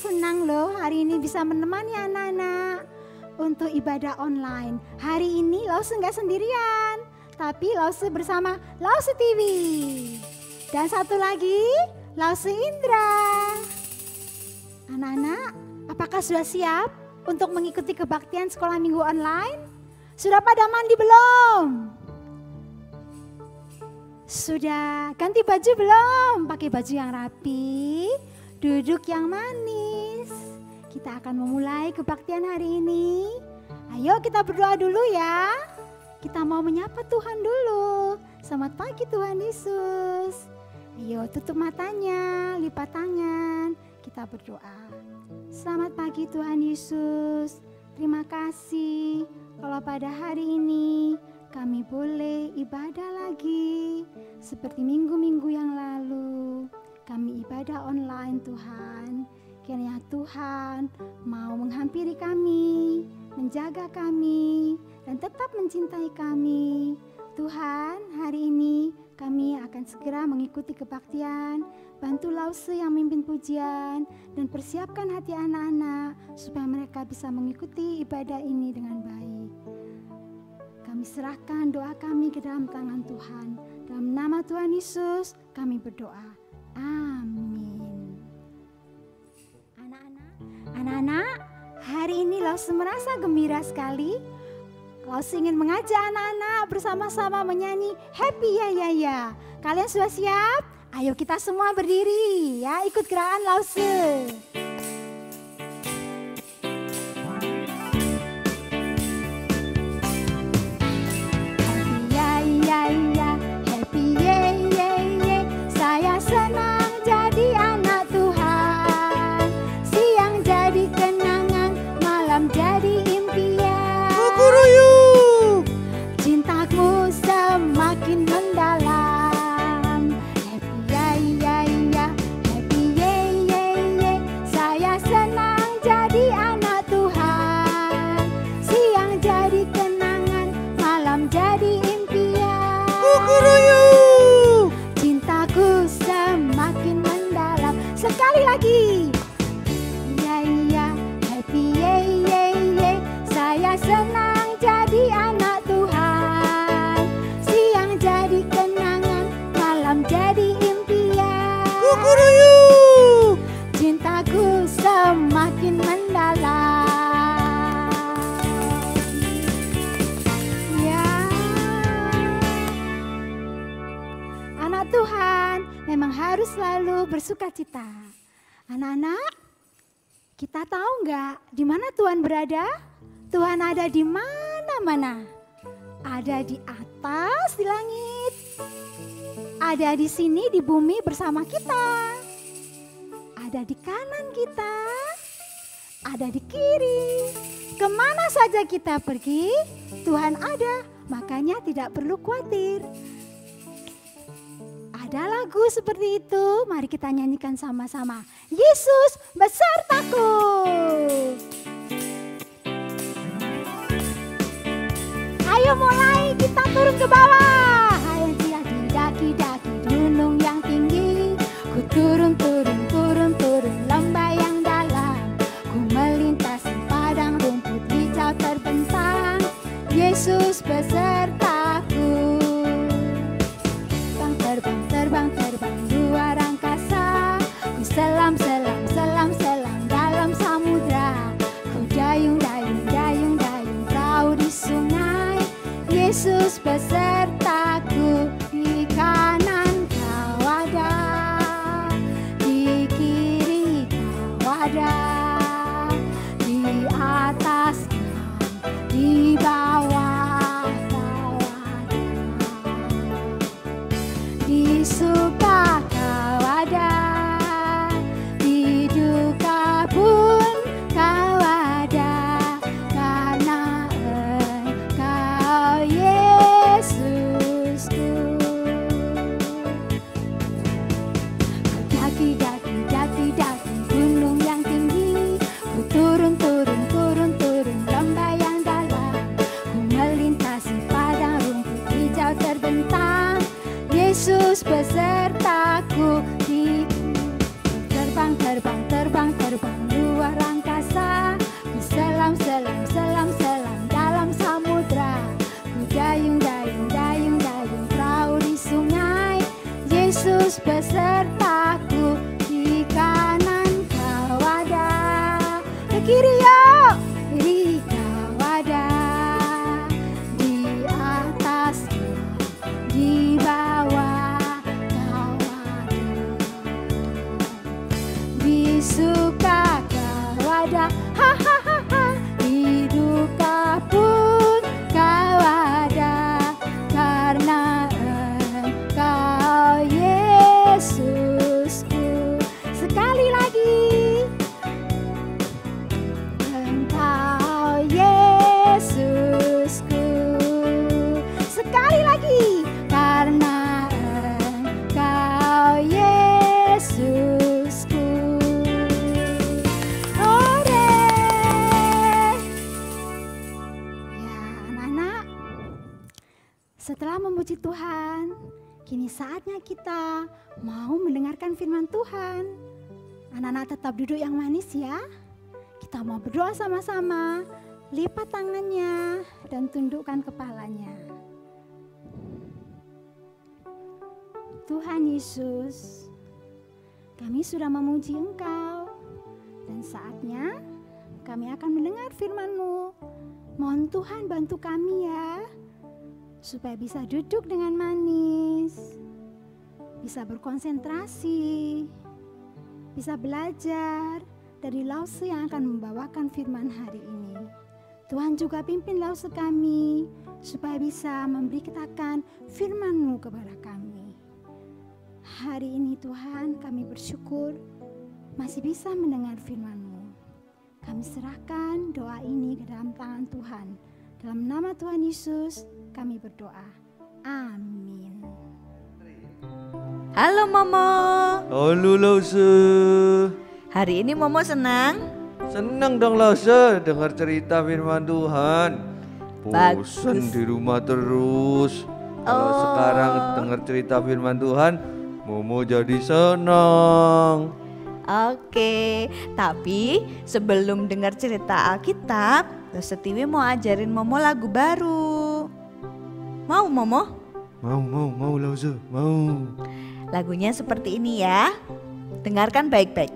senang loh hari ini bisa menemani anak-anak untuk ibadah online. Hari ini Lause nggak sendirian, tapi Lause bersama Lause TV. Dan satu lagi, Lause Indra. Anak-anak, apakah sudah siap untuk mengikuti kebaktian sekolah minggu online? Sudah pada mandi belum? Sudah ganti baju belum? Pakai baju yang rapi, duduk yang manis. Kita akan memulai kebaktian hari ini. Ayo kita berdoa dulu ya. Kita mau menyapa Tuhan dulu. Selamat pagi Tuhan Yesus. Ayo tutup matanya, lipat tangan. Kita berdoa. Selamat pagi Tuhan Yesus. Terima kasih kalau pada hari ini kami boleh ibadah lagi seperti minggu-minggu yang lalu. Kami ibadah online Tuhan. Kiranya Tuhan mau menghampiri kami, menjaga kami, dan tetap mencintai kami. Tuhan, hari ini kami akan segera mengikuti kebaktian. Bantu Lause yang mimpin pujian dan persiapkan hati anak-anak supaya mereka bisa mengikuti ibadah ini dengan baik. Kami serahkan doa kami ke dalam tangan Tuhan. Dalam nama Tuhan Yesus kami berdoa. Amin. Anak-anak, hari ini Lause merasa gembira sekali. Lause ingin mengajak anak-anak bersama-sama menyanyi Happy Ya Ya Ya. Kalian sudah siap? Ayo kita semua berdiri ya, ikut gerakan Lause. Sekali lagi. Ya ya, happy yeah yeah yeah. Saya senang jadi anak Tuhan. Siang jadi kenangan, malam jadi impian. Kukuruyu. Cintaku semakin mendalam. Ya. Anak Tuhan memang harus selalu bersuka cita. Anak-anak, kita tahu nggak di mana Tuhan berada? Tuhan ada di mana-mana. Ada di atas di langit. Ada di sini di bumi bersama kita. Ada di kanan kita. Ada di kiri. Kemana saja kita pergi, Tuhan ada. Makanya tidak perlu khawatir. Ada lagu seperti itu, mari kita nyanyikan sama-sama. Yesus besertaku. Ayo mulai, kita turun ke bawah. Ayo tidak daki-daki gunung yang tinggi. Ku turun lembah yang dalam. Ku melintasi padang rumput hijau terbentang. Yesus besertaku. Terbang luar angkasa. Ku selam dalam samudra. Ku dayung perahu di sungai. Yesus besertaku. Di kanan kau ada, di kiri kau ada, di atas di bawah kau ada. Di suka kau ada, di duka pun kau ada, karena Engkau Yesus. Yesus besertaku, di kanan Kau ada, ke kiri yuk, kiri Kau ada, di atas, di bawah Kau ada, di suka Kau ada, ha ha ha ha, di duka pun Kau ada, karena Engkau Yesusku. Sekali lagi, Engkau Yesusku. Sekali lagi, karena Engkau Yesusku. Ore. Ya, anak-anak, setelah memuji Tuhan, kini saatnya kita mau mendengarkan firman Tuhan. Anak-anak tetap duduk yang manis ya. Kita mau berdoa sama-sama. Lipat tangannya dan tundukkan kepalanya. Tuhan Yesus, kami sudah memuji Engkau. Dan saatnya kami akan mendengar firman-Mu. Mohon Tuhan bantu kami ya, supaya bisa duduk dengan manis, bisa berkonsentrasi, bisa belajar dari Lause yang akan membawakan firman hari ini. Tuhan juga pimpin Lause kami, supaya bisa memberitakan firman-Mu kepada kami. Hari ini Tuhan, kami bersyukur masih bisa mendengar firman-Mu. Kami serahkan doa ini ke dalam tangan Tuhan. Dalam nama Tuhan Yesus kami berdoa. Amin. Halo Momo. Halo Lause. Hari ini Momo senang? Senang dong Lause dengar cerita firman Tuhan. Bagus. Bosan di rumah terus. Kalau sekarang dengar cerita firman Tuhan, Momo jadi senang. Oke, tapi sebelum dengar cerita Alkitab, Setiwi mau ajarin Momo lagu baru. Mau Momo? Mau Lause, mau. Lagunya seperti ini ya. Dengarkan baik-baik.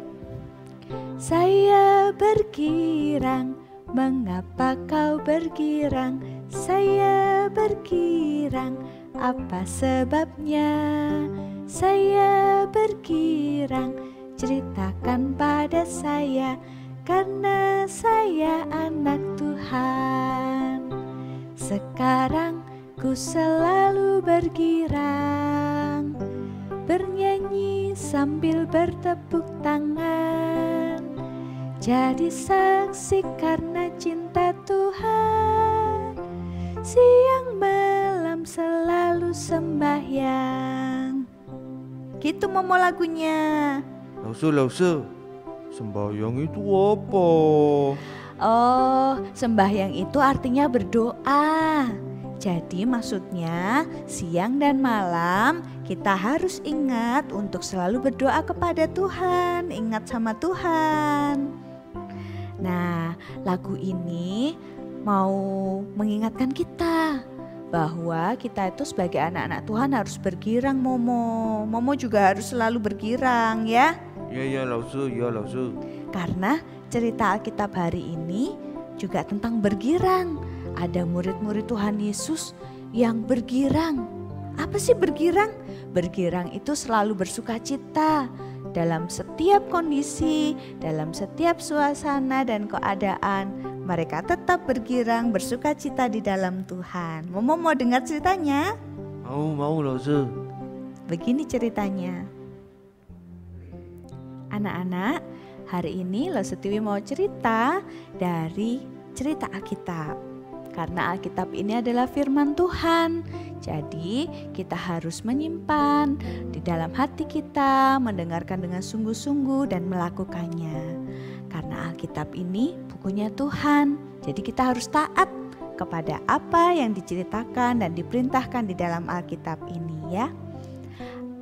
Saya bergirang, mengapa kau bergirang? Saya bergirang, apa sebabnya? Saya bergirang, ceritakan pada saya, karena saya anak Tuhan. Sekarang ku selalu bergirang, bernyanyi sambil bertepuk tangan, jadi saksi karena cinta Tuhan. Siang malam selalu sembahyang. Gitu Momo lagunya. Lause, sembahyang itu apa? Oh, sembahyang itu artinya berdoa. Jadi maksudnya siang dan malam kita harus ingat untuk selalu berdoa kepada Tuhan, ingat sama Tuhan. Nah, lagu ini mau mengingatkan kita bahwa kita itu sebagai anak-anak Tuhan harus bergirang Momo. Momo juga harus selalu bergirang ya. Ya Lause. Karena cerita Alkitab hari ini juga tentang bergirang. Ada murid-murid Tuhan Yesus yang bergirang. Apa sih bergirang? Bergirang itu selalu bersuka cita dalam setiap kondisi, dalam setiap suasana dan keadaan. Mereka tetap bergirang, bersuka cita di dalam Tuhan. Momo mau dengar ceritanya? Mau Lause. Begini ceritanya. Anak-anak, hari ini Setiwi mau cerita dari cerita Alkitab. Karena Alkitab ini adalah firman Tuhan. Jadi kita harus menyimpan di dalam hati kita, mendengarkan dengan sungguh-sungguh dan melakukannya. Karena Alkitab ini bukunya Tuhan. Jadi kita harus taat kepada apa yang diceritakan dan diperintahkan di dalam Alkitab ini ya.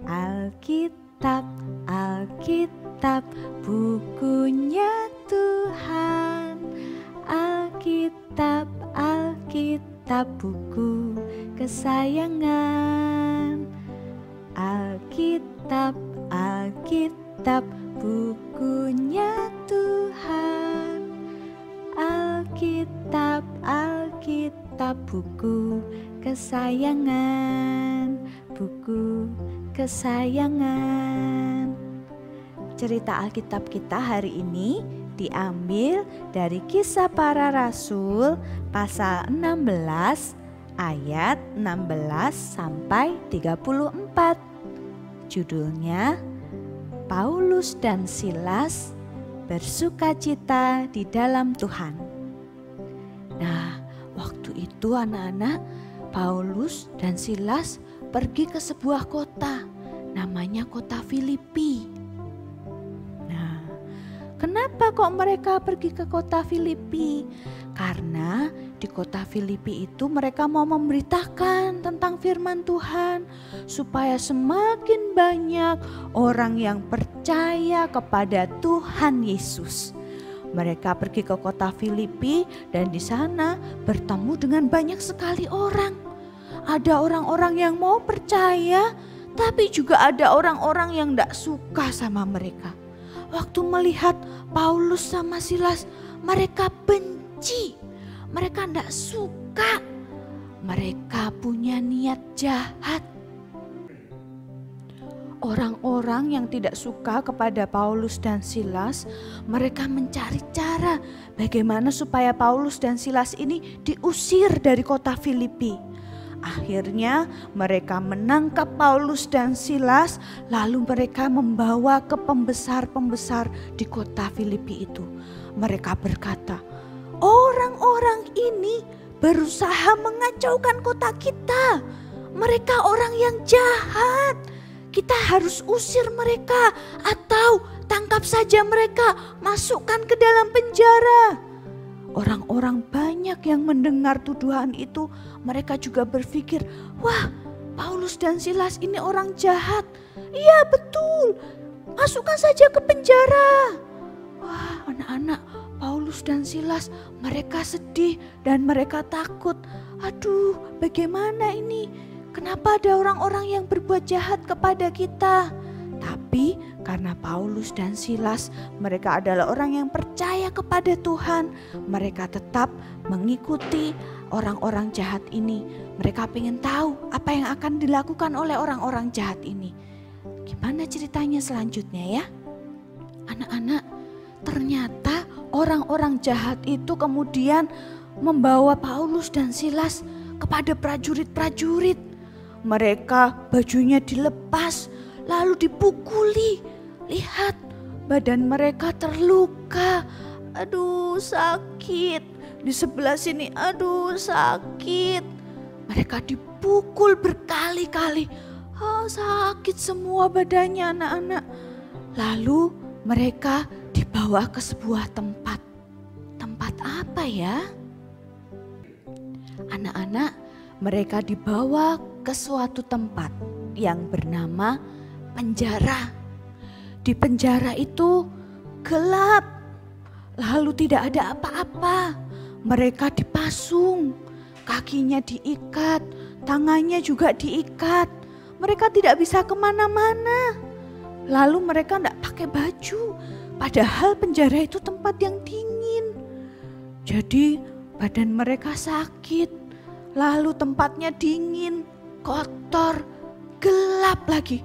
Alkitab, Alkitab, bukunya Tuhan. Alkitab, Alkitab, buku kesayangan. Alkitab, Alkitab, bukunya Tuhan. Alkitab, Alkitab, buku kesayangan, buku kesayangan. Cerita Alkitab kita hari ini diambil dari Kisah Para Rasul pasal 16 ayat 16 sampai 34. Judulnya Paulus dan Silas bersukacita di dalam Tuhan. Nah, waktu itu anak-anak, Paulus dan Silas pergi ke sebuah kota, namanya kota Filipi. Nah, kenapa kok mereka pergi ke kota Filipi? Karena di kota Filipi itu mereka mau memberitakan tentang firman Tuhan supaya semakin banyak orang yang percaya kepada Tuhan Yesus. Mereka pergi ke kota Filipi dan di sana bertemu dengan banyak sekali orang. Ada orang-orang yang mau percaya, tapi juga ada orang-orang yang tidak suka sama mereka. Waktu melihat Paulus sama Silas, mereka benci. Mereka tidak suka. Mereka punya niat jahat. Orang-orang yang tidak suka kepada Paulus dan Silas, mereka mencari cara bagaimana supaya Paulus dan Silas ini diusir dari kota Filipi. Akhirnya mereka menangkap Paulus dan Silas, lalu mereka membawa ke pembesar-pembesar di kota Filipi itu. Mereka berkata, orang-orang ini berusaha mengacaukan kota kita. Mereka orang yang jahat. Kita harus usir mereka atau tangkap saja mereka, masukkan ke dalam penjara. Orang-orang banyak yang mendengar tuduhan itu, mereka juga berpikir, wah, Paulus dan Silas ini orang jahat. Iya betul, masukkan saja ke penjara. Wah, anak-anak, Paulus dan Silas mereka sedih dan mereka takut. Aduh, bagaimana ini? Kenapa ada orang-orang yang berbuat jahat kepada kita? Tapi karena Paulus dan Silas mereka adalah orang yang percaya kepada Tuhan, mereka tetap mengikuti orang-orang jahat ini. Mereka ingin tahu apa yang akan dilakukan oleh orang-orang jahat ini. Gimana ceritanya selanjutnya ya? Anak-anak, ternyata orang-orang jahat itu kemudian membawa Paulus dan Silas kepada prajurit-prajurit. Mereka bajunya dilepas lalu dipukuli. Lihat, badan mereka terluka. Aduh, sakit. Di sebelah sini, aduh, sakit. Mereka dipukul berkali-kali. Oh, sakit semua badannya anak-anak. Lalu mereka dibawa ke sebuah tempat. Tempat apa ya? Anak-anak, mereka dibawa ke suatu tempat yang bernama penjara. Di penjara itu gelap, lalu tidak ada apa-apa. Mereka dipasung, kakinya diikat, tangannya juga diikat. Mereka tidak bisa kemana-mana. Lalu mereka tidak pakai baju, padahal penjara itu tempat yang dingin. Jadi badan mereka sakit, lalu tempatnya dingin, kotor, gelap lagi.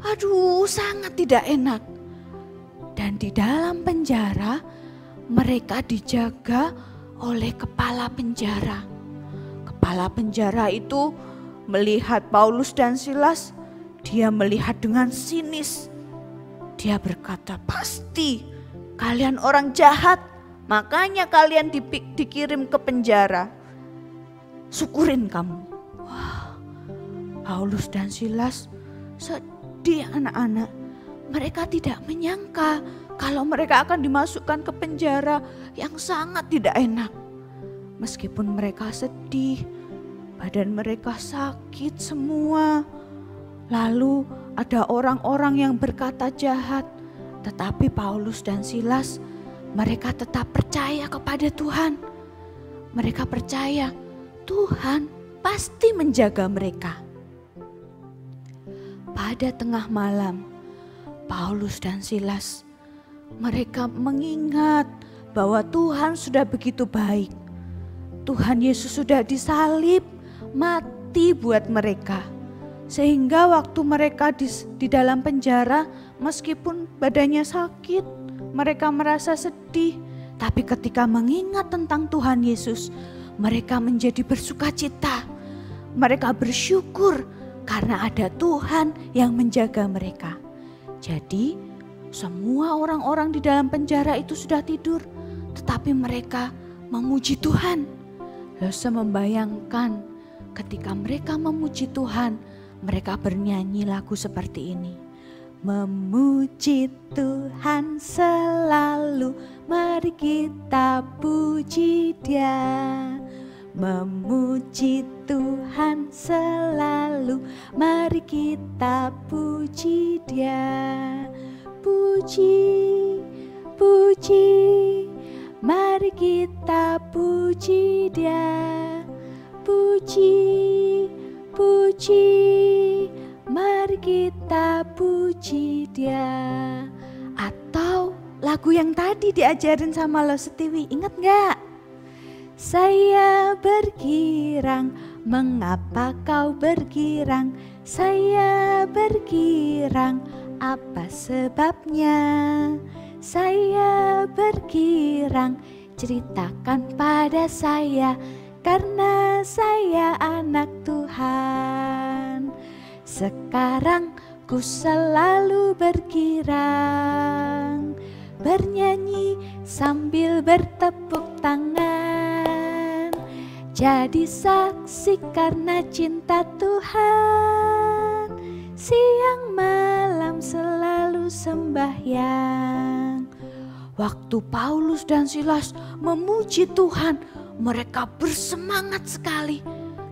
Aduh, sangat tidak enak. Dan di dalam penjara mereka dijaga oleh kepala penjara. Kepala penjara itu melihat Paulus dan Silas, dia melihat dengan sinis. Dia berkata, pasti kalian orang jahat, makanya kalian dikirim ke penjara. Syukurin kamu. Wah, Paulus dan Silas sedih anak-anak. Mereka tidak menyangka kalau mereka akan dimasukkan ke penjara yang sangat tidak enak. Meskipun mereka sedih, badan mereka sakit semua. Lalu ada orang-orang yang berkata jahat, tetapi Paulus dan Silas mereka tetap percaya kepada Tuhan. Mereka percaya Tuhan pasti menjaga mereka. pada tengah malam, Paulus dan Silas, mereka mengingat bahwa Tuhan sudah begitu baik. Tuhan Yesus sudah disalib, mati buat mereka. Sehingga waktu mereka di dalam penjara, meskipun badannya sakit, mereka merasa sedih. Tapi ketika mengingat tentang Tuhan Yesus, mereka menjadi bersukacita. Mereka bersyukur karena ada Tuhan yang menjaga mereka. Jadi semua orang-orang di dalam penjara itu sudah tidur, tetapi mereka memuji Tuhan. Lalu saya membayangkan ketika mereka memuji Tuhan, mereka bernyanyi lagu seperti ini. Memuji Tuhan selalu, mari kita puji Dia. Memuji Tuhan selalu, mari kita puji Dia. Puji, puji, mari kita puji Dia. Puji, puji, mari kita puji Dia. Atau lagu yang tadi diajarin sama Lo Setiwi, ingat gak? Saya bergirang, mengapa kau bergirang? Saya bergirang, apa sebabnya? Saya bergirang, ceritakan pada saya, karena saya anak Tuhan. Sekarang ku selalu bergirang, bernyanyi sambil bertepuk tangan, jadi saksi karena cinta Tuhan. Siang malam selalu sembahyang. Waktu Paulus dan Silas memuji Tuhan, mereka bersemangat sekali.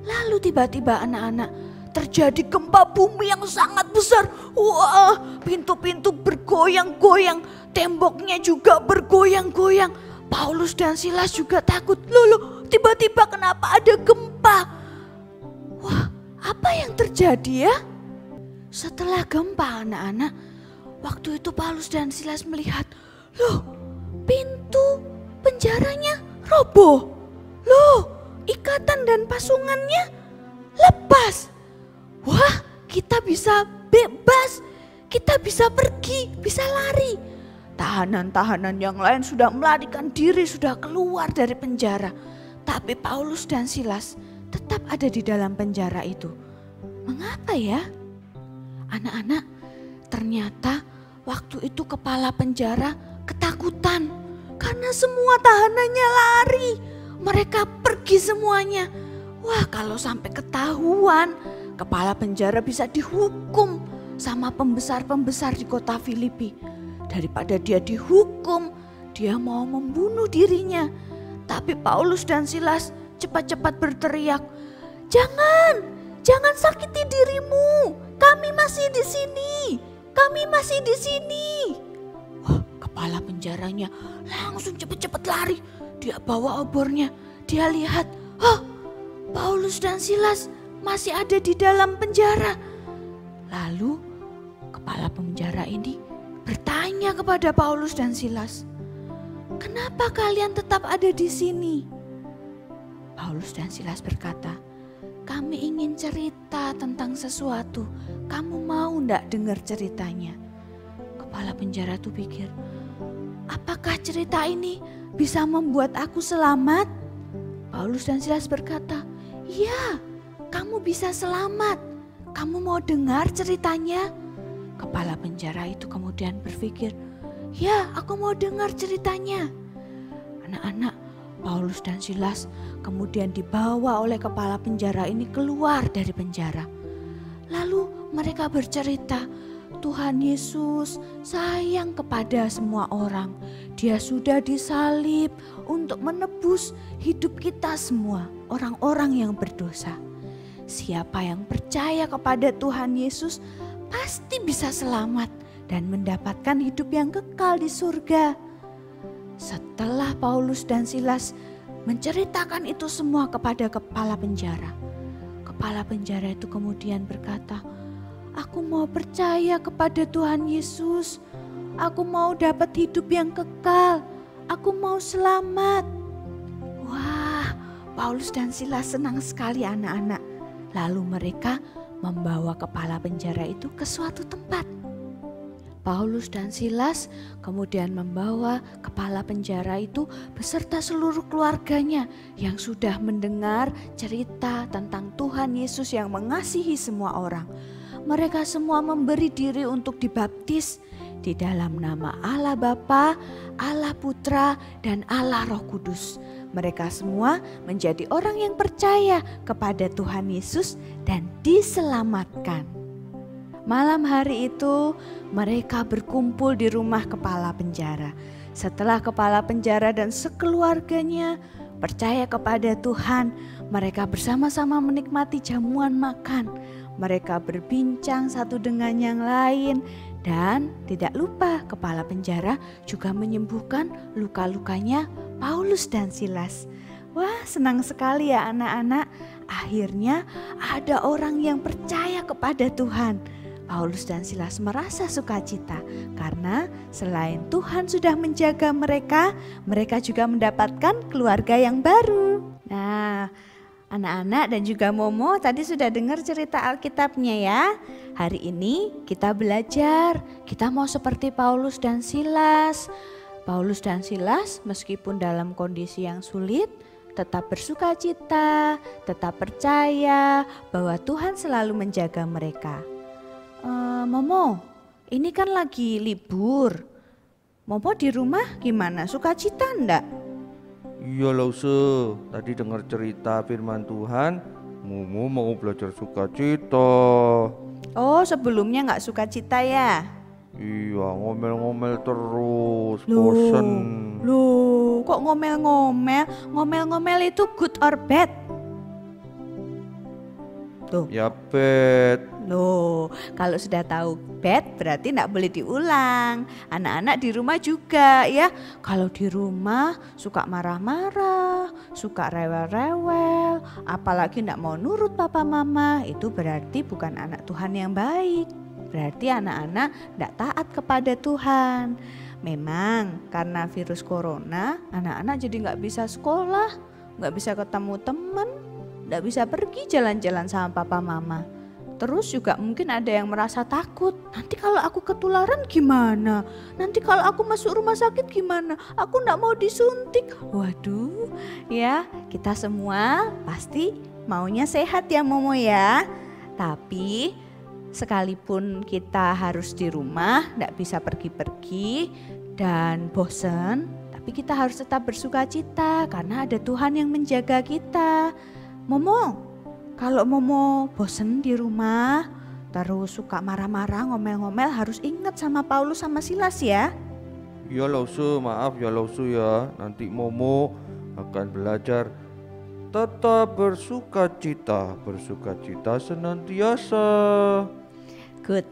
Lalu tiba-tiba anak-anak, terjadi gempa bumi yang sangat besar. Wah, pintu-pintu bergoyang-goyang, temboknya juga bergoyang-goyang. Paulus dan Silas juga takut. Loh, tiba-tiba kenapa ada gempa? Wah, apa yang terjadi ya? Setelah gempa anak-anak, waktu itu Paulus dan Silas melihat, loh, pintu penjaranya roboh. Loh, ikatan dan pasungannya lepas. Wah, kita bisa bebas, kita bisa pergi, bisa lari. Tahanan-tahanan yang lain sudah melarikan diri, sudah keluar dari penjara. Tapi Paulus dan Silas tetap ada di dalam penjara itu. Mengapa ya? Anak-anak, ternyata waktu itu kepala penjara ketakutan karena semua tahanannya lari. Mereka pergi semuanya. Wah, kalau sampai ketahuan, kepala penjara bisa dihukum sama pembesar-pembesar di kota Filipi. Daripada dia dihukum, dia mau membunuh dirinya. Tapi Paulus dan Silas cepat-cepat berteriak, Jangan sakiti dirimu. Kami masih di sini. Kami masih di sini." Wah, kepala penjaranya langsung cepat-cepat lari. Dia bawa obornya. Dia lihat, Paulus dan Silas masih ada di dalam penjara. Lalu kepala penjara ini bertanya kepada Paulus dan Silas, "Kenapa kalian tetap ada di sini?" Paulus dan Silas berkata, "Kami ingin cerita tentang sesuatu. Kamu mau ndak dengar ceritanya?" Kepala penjara itu pikir, "Apakah cerita ini bisa membuat aku selamat?" Paulus dan Silas berkata, "Iya, kamu bisa selamat. Kamu mau dengar ceritanya?" Kepala penjara itu kemudian berpikir, "Ya, aku mau dengar ceritanya." Anak-anak, Paulus dan Silas kemudian dibawa oleh kepala penjara ini keluar dari penjara. Lalu mereka bercerita, Tuhan Yesus sayang kepada semua orang. Dia sudah disalib untuk menebus hidup kita semua, orang-orang yang berdosa. Siapa yang percaya kepada Tuhan Yesus pasti bisa selamat dan mendapatkan hidup yang kekal di surga. Setelah Paulus dan Silas menceritakan itu semua kepada kepala penjara, kepala penjara itu kemudian berkata, Aku mau percaya kepada Tuhan Yesus. Aku mau dapat hidup yang kekal. Aku mau selamat. Wah, Paulus dan Silas senang sekali anak-anak. Lalu mereka membawa kepala penjara itu ke suatu tempat. Paulus dan Silas kemudian membawa kepala penjara itu beserta seluruh keluarganya yang sudah mendengar cerita tentang Tuhan Yesus yang mengasihi semua orang. Mereka semua memberi diri untuk dibaptis di dalam nama Allah Bapa, Allah Putra, dan Allah Roh Kudus. Mereka semua menjadi orang yang percaya kepada Tuhan Yesus dan diselamatkan. Malam hari itu mereka berkumpul di rumah kepala penjara. Setelah kepala penjara dan sekeluarganya percaya kepada Tuhan, mereka bersama-sama menikmati jamuan makan. Mereka berbincang satu dengan yang lain dan tidak lupa kepala penjara juga menyembuhkan luka-lukanya Paulus dan Silas. Wah, senang sekali ya anak-anak. Akhirnya ada orang yang percaya kepada Tuhan. Paulus dan Silas merasa sukacita karena selain Tuhan sudah menjaga mereka, mereka juga mendapatkan keluarga yang baru. Nah, anak-anak dan juga Momo tadi sudah dengar cerita Alkitabnya ya. Hari ini kita belajar, kita mau seperti Paulus dan Silas. Paulus dan Silas meskipun dalam kondisi yang sulit, tetap bersukacita, tetap percaya bahwa Tuhan selalu menjaga mereka. Momo, ini kan lagi libur. Momo di rumah gimana? Sukacita enggak? Iya Lause, tadi dengar cerita firman Tuhan, Mumu mau belajar sukacita. Oh, sebelumnya enggak sukacita ya? Iya, ngomel-ngomel terus, bosen. Loh, kok ngomel-ngomel? Ngomel-ngomel itu good or bad? Tuh. Ya bad. Loh, kalau sudah tahu bad berarti enggak boleh diulang. Anak-anak di rumah juga ya. Kalau di rumah suka marah-marah, suka rewel-rewel, apalagi enggak mau nurut papa mama, itu berarti bukan anak Tuhan yang baik. Berarti anak-anak enggak taat kepada Tuhan. Memang karena virus corona, anak-anak jadi enggak bisa sekolah, enggak bisa ketemu teman, enggak bisa pergi jalan-jalan sama papa mama. Terus juga mungkin ada yang merasa takut. Nanti kalau aku ketularan gimana? Nanti kalau aku masuk rumah sakit gimana? Aku enggak mau disuntik. Waduh, ya kita semua pasti maunya sehat ya Momo ya. Tapi sekalipun kita harus di rumah, enggak bisa pergi-pergi dan bosan, tapi kita harus tetap bersukacita karena ada Tuhan yang menjaga kita. Momo, kalau Momo bosen di rumah, terus suka marah-marah, ngomel-ngomel, harus ingat sama Paulus sama Silas ya. Ya Lause, maaf ya Lause ya. Nanti Momo akan belajar tetap bersukacita, bersukacita senantiasa. Good,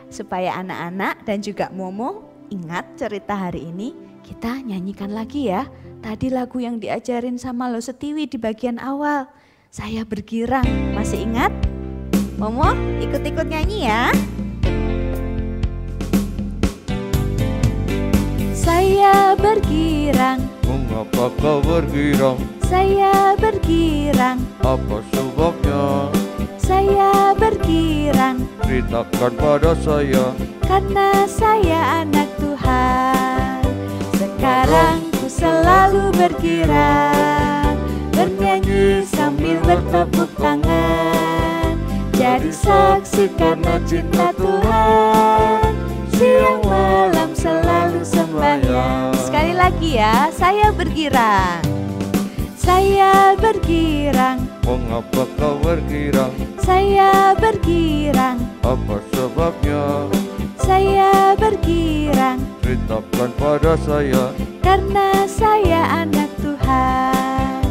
supaya anak-anak dan juga Momo ingat cerita hari ini, kita nyanyikan lagi ya. Tadi lagu yang diajarin sama Lo Setiwi di bagian awal. Saya bergirang, masih ingat? Momo ikut-ikut nyanyi ya. Saya bergirang. Mengapa kau bergirang? Saya bergirang. Apa sebabnya? Saya bergirang. Ceritakan pada saya. Karena saya anak Tuhan. Sekarang ku selalu bergirang, bernyanyi sambil bertepuk tangan, jadi saksi karena cinta Tuhan, siang malam selalu sembahyang. Sekali lagi ya, saya bergirang. Saya bergirang. Mengapa kau bergirang? Saya bergirang. Apa sebabnya? Saya bergirang. Ceritakan pada saya. Karena saya anak Tuhan.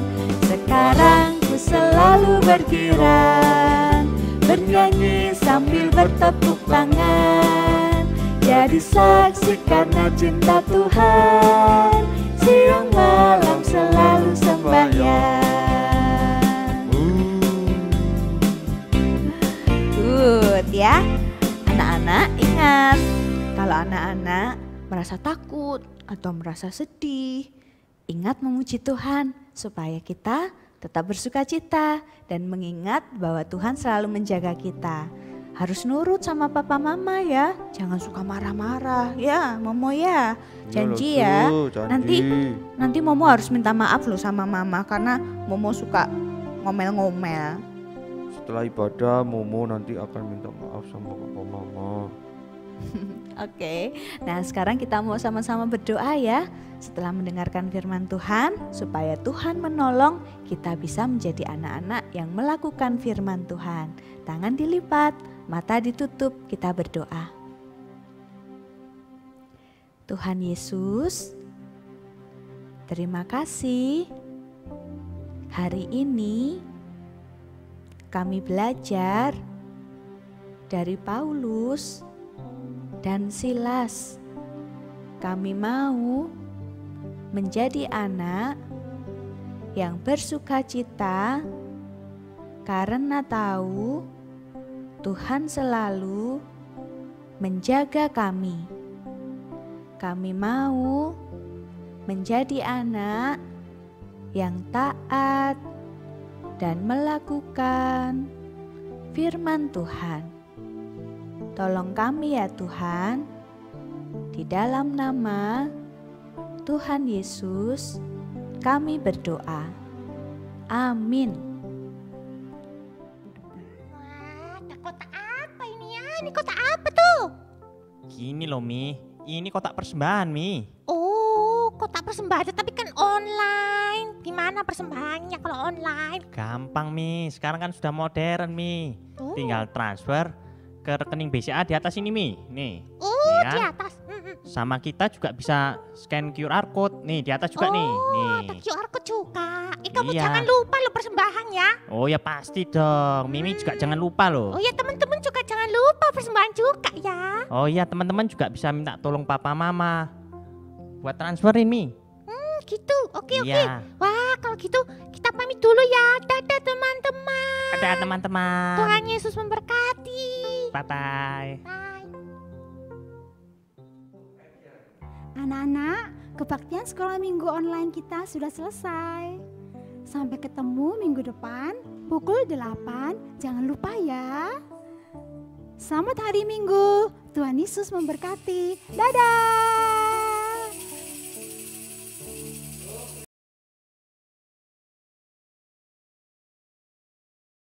Sekarang ku selalu bergirang, bernyanyi sambil bertepuk tangan, jadi saksi karena cinta Tuhan, siang malam selalu sembahyang. Good ya. anak-anak merasa takut atau merasa sedih, ingat memuji Tuhan supaya kita tetap bersuka cita dan mengingat bahwa Tuhan selalu menjaga kita. Harus nurut sama papa mama ya, jangan suka marah-marah ya Momo ya. Janji ya, nanti Momo harus minta maaf loh sama mama karena Momo suka ngomel-ngomel. Setelah ibadah Momo nanti akan minta maaf sama papa mama. Oke, nah sekarang kita mau sama-sama berdoa ya. Setelah mendengarkan firman Tuhan, supaya Tuhan menolong kita bisa menjadi anak-anak yang melakukan firman Tuhan. Tangan dilipat, mata ditutup, kita berdoa. Tuhan Yesus, terima kasih. Hari ini kami belajar dari Paulus dan Silas. Kami mau menjadi anak yang bersuka cita karena tahu Tuhan selalu menjaga kami. Kami mau menjadi anak yang taat dan melakukan firman Tuhan. Tolong kami ya Tuhan, di dalam nama Tuhan Yesus kami berdoa. Amin. Wah, kotak apa ini ya? Ini kotak apa tuh? Gini loh Mi, ini kotak persembahan Mi. Oh, kotak persembahan tapi kan online. Gimana persembahannya kalau online? Gampang Mi, sekarang kan sudah modern Mi. Oh. Tinggal transfer ke rekening BCA di atas ini Mi. Nih. Oh, nih kan? di atas. Sama kita juga bisa scan QR code. Nih di atas juga nih. Oh, ada QR code juga. Kamu Iya. jangan lupa lo persembahan ya. Oh ya pasti dong. Mimi juga jangan lupa loh. Oh ya teman-teman juga jangan lupa persembahan juga ya. Oh iya teman-teman juga bisa minta tolong papa mama buat transferin Mi. Gitu. Oke. Iya. Wah, kalau gitu kita pamit dulu ya. Dadah teman-teman. Ada teman-teman. Tuhan Yesus memberkati. Bye bye. Bye. Anak-anak, kebaktian sekolah minggu online kita sudah selesai. Sampai ketemu minggu depan pukul 8. Jangan lupa ya. Selamat hari Minggu. Tuhan Yesus memberkati. Dadah.